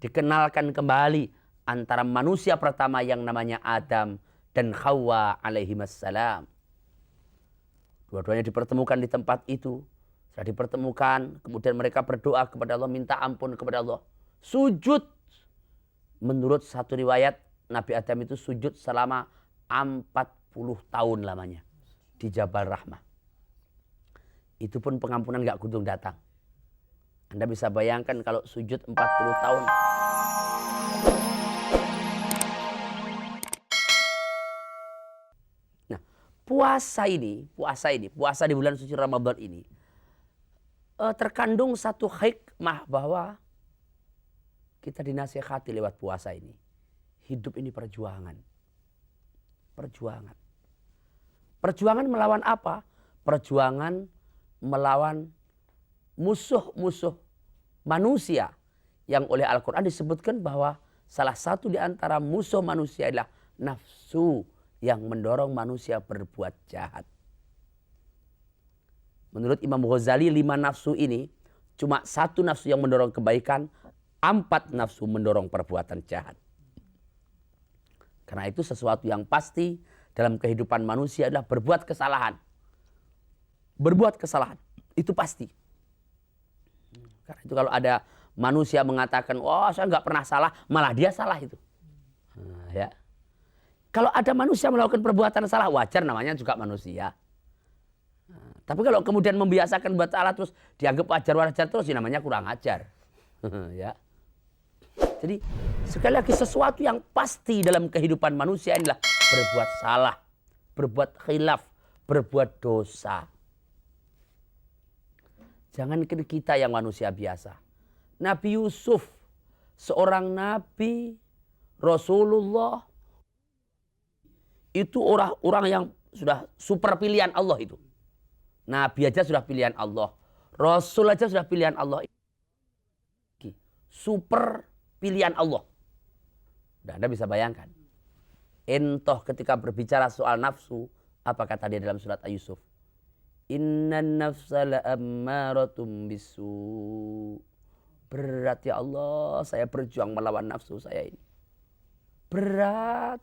dikenalkan kembali antara manusia pertama yang namanya Adam dan Hawa alaihimassalam. Dua-duanya dipertemukan di tempat itu. Setelah dipertemukan, kemudian mereka berdoa kepada Allah, minta ampun kepada Allah. Sujud. Menurut satu riwayat, Nabi Adam itu sujud selama 40 tahun lamanya di Jabal Rahmah. Itu pun pengampunan gak kunjung datang. Anda bisa bayangkan kalau sujud 40 tahun. Nah, puasa di bulan suci Ramadan ini terkandung satu hikmah bahwa kita dinasihati lewat puasa ini. Hidup ini perjuangan. Perjuangan. Perjuangan melawan apa? Perjuangan melawan musuh-musuh manusia yang oleh Al-Quran disebutkan bahwa salah satu di antara musuh manusia adalah nafsu yang mendorong manusia berbuat jahat. Menurut Imam Ghazali 5 nafsu ini cuma 1 nafsu yang mendorong kebaikan, 4 nafsu mendorong perbuatan jahat. Karena itu sesuatu yang pasti dalam kehidupan manusia adalah berbuat kesalahan. Berbuat kesalahan itu pasti. Karena itu kalau ada manusia mengatakan, oh saya nggak pernah salah, malah dia salah itu. Nah, ya. Kalau ada manusia melakukan perbuatan salah, wajar namanya juga manusia. Nah, tapi kalau kemudian membiasakan buat salah terus dianggap wajar-wajar terus, ya namanya kurang ajar. Ya. Jadi sekali lagi sesuatu yang pasti dalam kehidupan manusia adalah berbuat salah, berbuat khilaf, berbuat dosa. Jangan kita yang manusia biasa. Nabi Yusuf, seorang nabi, Rasulullah, itu orang yang sudah super pilihan Allah itu. Nabi aja sudah pilihan Allah. Rasul aja sudah pilihan Allah. Super pilihan Allah. Dan Anda bisa bayangkan. Entoh ketika berbicara soal nafsu, apa kata dia dalam surat Yusuf? Innan nafsa la'ammaratum bisu. Berat ya Allah, saya berjuang melawan nafsu saya ini. Berat.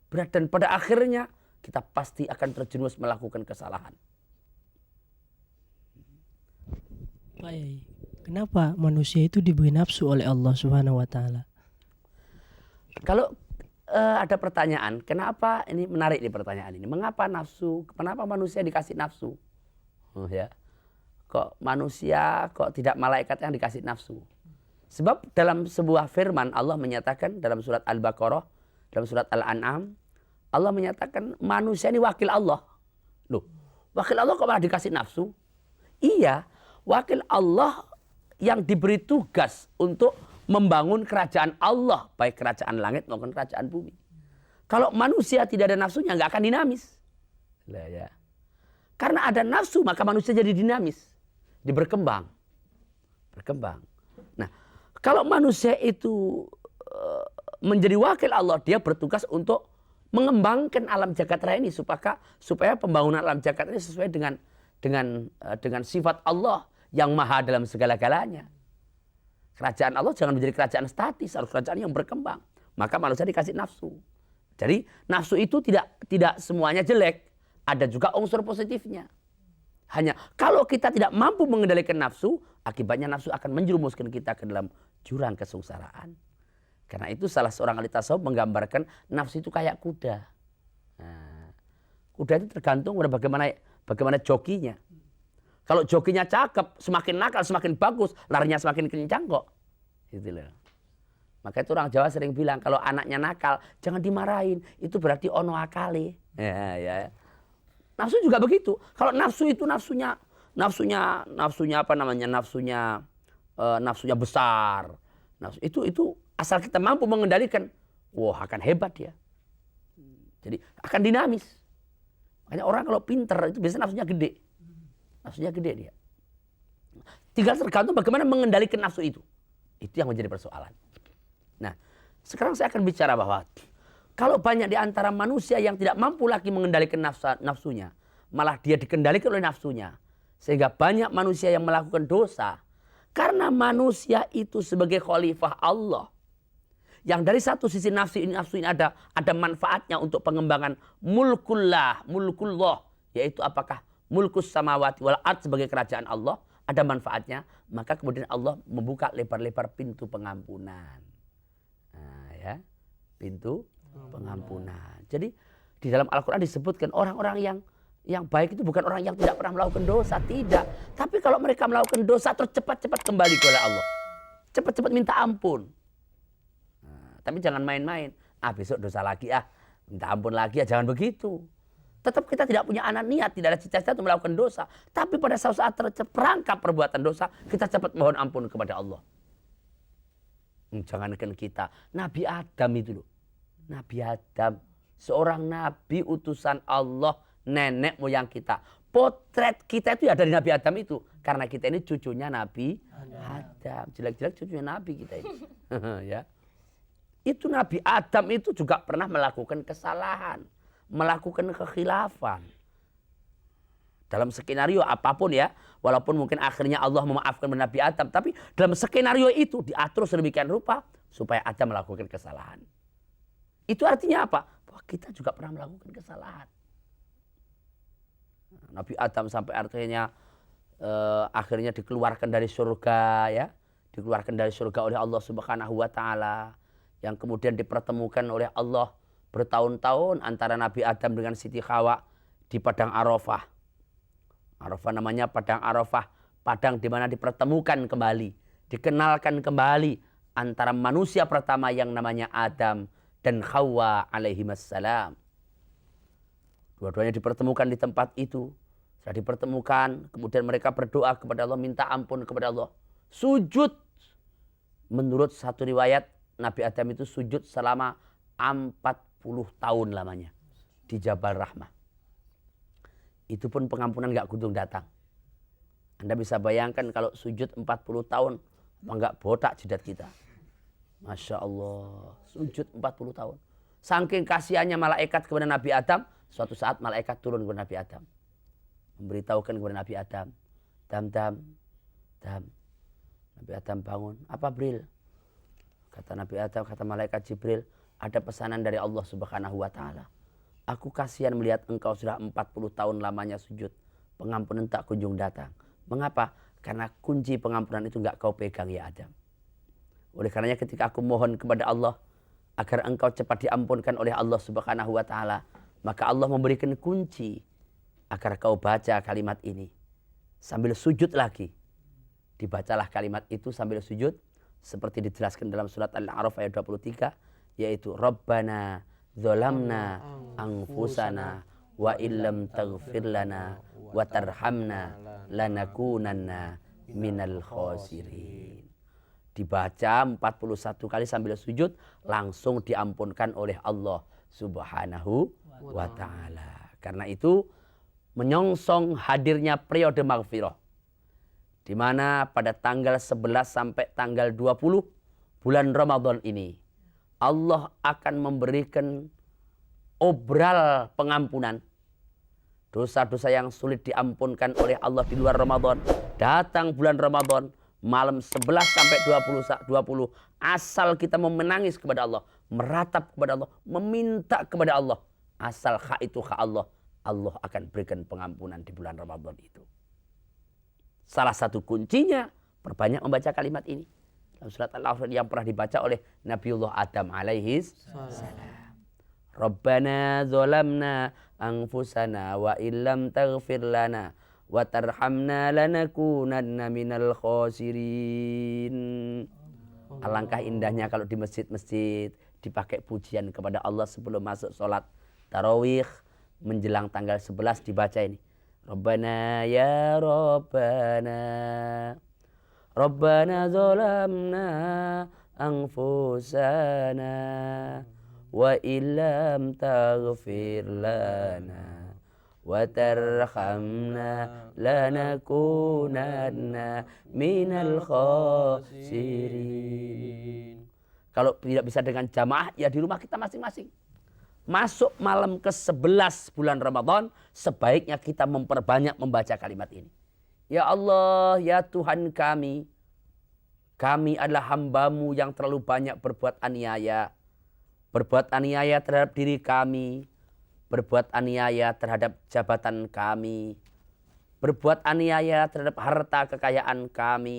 Berat dan pada akhirnya kita pasti akan terjerumus melakukan kesalahan. Pak Yai, kenapa manusia itu diberi nafsu oleh Allah Subhanahu wa taala? Kalau ada pertanyaan, kenapa ini menarik nih pertanyaan ini? Mengapa nafsu? Kenapa manusia dikasih nafsu? Oh ya. Kok manusia kok tidak malaikat yang dikasih nafsu? Sebab dalam sebuah firman Allah menyatakan dalam surat Al-Baqarah, dalam surat Al-An'am, Allah menyatakan manusia ini wakil Allah. Loh, wakil Allah kok malah dikasih nafsu? Iya, wakil Allah yang diberi tugas untuk membangun kerajaan Allah, baik kerajaan langit maupun kerajaan bumi. Kalau manusia tidak ada nafsunya, nggak akan dinamis. Lah ya. Karena ada nafsu, maka manusia jadi dinamis, berkembang. Nah, kalau manusia itu menjadi wakil Allah, dia bertugas untuk mengembangkan alam jagat raya ini supaya pembangunan alam jagat ini sesuai dengan sifat Allah yang maha dalam segala-galanya. Kerajaan Allah jangan menjadi kerajaan statis, harus kerajaan yang berkembang. Maka manusia dikasih nafsu. Jadi nafsu itu tidak semuanya jelek, ada juga unsur positifnya. Hanya kalau kita tidak mampu mengendalikan nafsu, akibatnya nafsu akan menjerumuskan kita ke dalam jurang kesengsaraan. Karena itu salah seorang ahli tasawuf menggambarkan nafsu itu kayak kuda. Nah, kuda itu tergantung pada bagaimana jokinya. Kalau jokinya cakep, semakin nakal, semakin bagus, larinya semakin kencang kok. Gitu loh. Maka itu orang Jawa sering bilang, kalau anaknya nakal, jangan dimarahin. Itu berarti ono akali. Ya. Nafsu juga begitu. Kalau nafsu itu nafsunya apa namanya? Nafsunya besar. Nafsu itu asal kita mampu mengendalikan, wah akan hebat dia. Jadi akan dinamis. Makanya orang kalau pinter itu biasanya nafsunya gede. Nafsunya gede dia. Tinggal tergantung bagaimana mengendalikan nafsu itu. Itu yang menjadi persoalan. Nah, sekarang saya akan bicara bahwa kalau banyak di antara manusia yang tidak mampu lagi mengendalikan nafsunya, malah dia dikendalikan oleh nafsunya. Sehingga banyak manusia yang melakukan dosa. Karena manusia itu sebagai khalifah Allah. Yang dari satu sisi nafsu ini ada manfaatnya untuk pengembangan mulkullah. Yaitu apakah mulkus samawati wal ard sebagai kerajaan Allah. Ada manfaatnya. Maka kemudian Allah membuka lebar-lebar pintu pengampunan. Nah, ya, pintu pengampunan. Jadi di dalam Al-Quran disebutkan orang-orang yang baik itu bukan orang yang tidak pernah melakukan dosa, tidak. Tapi kalau mereka melakukan dosa terus cepat-cepat kembali kepada Allah. Cepat-cepat minta ampun. Nah, tapi jangan main-main. Besok dosa lagi minta ampun lagi jangan begitu. Tetap kita tidak punya niat, tidak ada cita-cita untuk melakukan dosa. Tapi pada saat terperangkap perbuatan dosa, kita cepat mohon ampun kepada Allah. Jangankan kita, Nabi Adam itu loh. Nabi Adam, seorang nabi utusan Allah, nenek moyang kita. Potret kita itu ya dari Nabi Adam itu. Karena kita ini cucunya Nabi Adam. Jelek-jelek cucunya Nabi kita ini. Ya. Itu Nabi Adam itu juga pernah melakukan kesalahan. Melakukan kekhilafan. Dalam skenario apapun ya. Walaupun mungkin akhirnya Allah memaafkan Nabi Adam. Tapi dalam skenario itu diatur sedemikian rupa. Supaya Adam melakukan kesalahan. Itu artinya apa? Bahwa kita juga pernah melakukan kesalahan. Nabi Adam sampai artinya akhirnya dikeluarkan dari surga ya. Dikeluarkan dari surga oleh Allah Subhanahu wa taala. Yang kemudian dipertemukan oleh Allah bertahun-tahun antara Nabi Adam dengan Siti Hawa di Padang Arafah. Arafah namanya Padang Arafah. Padang di mana dipertemukan kembali. Dikenalkan kembali antara manusia pertama yang namanya Adam dan Hawa alaihimassalam. Dua-duanya dipertemukan di tempat itu. Setelah dipertemukan, kemudian mereka berdoa kepada Allah, minta ampun kepada Allah. Sujud. Menurut satu riwayat, Nabi Adam itu sujud selama 40 tahun lamanya. Di Jabal Rahmah. Itu pun pengampunan gak kunjung datang. Anda bisa bayangkan kalau sujud 40 tahun, enggak botak jidat kita. Masya Allah, sujud 40 tahun. Saking kasihannya malaikat kepada Nabi Adam, suatu saat malaikat turun kepada Nabi Adam. Memberitahukan kepada Nabi Adam, Dam. Nabi Adam bangun, apa Bril? Kata Nabi Adam, kata malaikat Jibril, ada pesanan dari Allah Subhanahu wa taala. Aku kasihan melihat engkau sudah 40 tahun lamanya sujud. Pengampunan tak kunjung datang. Mengapa? Karena kunci pengampunan itu enggak kau pegang ya Adam. Oleh karenanya ketika aku mohon kepada Allah agar engkau cepat diampunkan oleh Allah Subhanahu wa taala, maka Allah memberikan kunci agar kau baca kalimat ini sambil sujud lagi. Dibacalah kalimat itu sambil sujud seperti dijelaskan dalam surat Al-A'raf ayat 23, yaitu Rabbana dzalamna anfusana wa illam taghfir lana wa tarhamna lanakunanna minal khasirin. Dibaca 41 kali sambil sujud, langsung diampunkan oleh Allah Subhanahu wa taala. Karena itu menyongsong hadirnya periode maghfirah, di mana pada tanggal 11 sampai tanggal 20 bulan Ramadan ini Allah akan memberikan obral pengampunan. Dosa-dosa yang sulit diampunkan oleh Allah di luar Ramadan, datang bulan Ramadan, malam 11 sampai 20 asal kita mau menangis kepada Allah, meratap kepada Allah, meminta kepada Allah, asal hak itu hak Allah, Allah akan berikan pengampunan di bulan Ramadan itu. Salah satu kuncinya perbanyak membaca kalimat ini dalam surat Al-A'raf yang pernah dibaca oleh Nabiullah Adam alaihis salam. Rabbana dzalamna anfusana wa illam taghfir lana wa tarhamna lanakunanna minal khasirin. Alangkah indahnya kalau di masjid-masjid dipakai pujian kepada Allah sebelum masuk sholat tarawih menjelang tanggal 11 dibaca ini. Rabbana ya Rabbana Rabbana zalamna anfusana wa illam taghfir lana wa tarhamna lanakunanna minal khasirin. Kalau tidak bisa dengan jamaah ya di rumah kita masing-masing. Masuk malam ke-11 bulan Ramadan, sebaiknya kita memperbanyak membaca kalimat ini. Ya Allah, ya Tuhan kami, kami adalah hamba-Mu yang terlalu banyak berbuat aniaya. Berbuat aniaya terhadap diri kami, berbuat aniaya terhadap jabatan kami, berbuat aniaya terhadap harta kekayaan kami,